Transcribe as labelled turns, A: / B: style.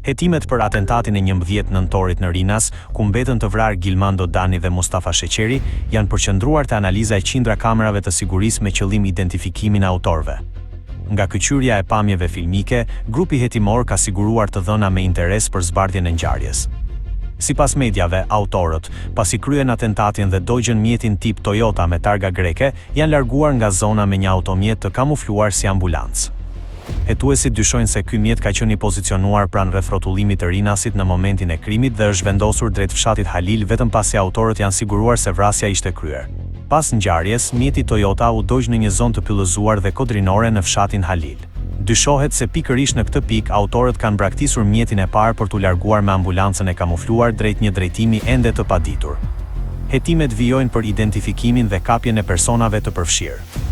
A: Hetimet për atentatin e 11 nëntorit në Rinas, ku mbetën të vrarë Gilmando Dani dhe Mustafa Sheqeri, janë përqendruar te analiza e qindra kamerave të sigurisë me qëllim identifikimin e autorëve. Nga kyqyrja e pamjeve filmike, grupi hetimor ka siguruar të dhëna me interes për zbardhjen e ngjarjes. Sipas mediave, autorët, pasi kryen atentatin dhe dogjën mjetin tip Toyota me targa greke, janë larguar nga zona me një automjet të kamufluar si ambulancë. Hetuesit dyshojnë se ky mjet ka qenë i pozicionuar pranë rreth rrotullimit të Rinasit në momentin e krimit dhe është vendosur drejt fshatit Halil vetëm pasi autorët janë siguruar se vrasja ishte kryer. Pas ngjarjes, mjeti Toyota u dogj në një zonë të pyllëzuar dhe kodrinore në fshatin Halil. Dyshohet se pikërisht në këtë pikë autorët kanë braktisur mjetin e parë për t'u larguar me ambulancën e kamufluar drejt një drejtimi ende të paditur. Hetimet vijojnë për identifikimin dhe kapjen e personave të përfshirë.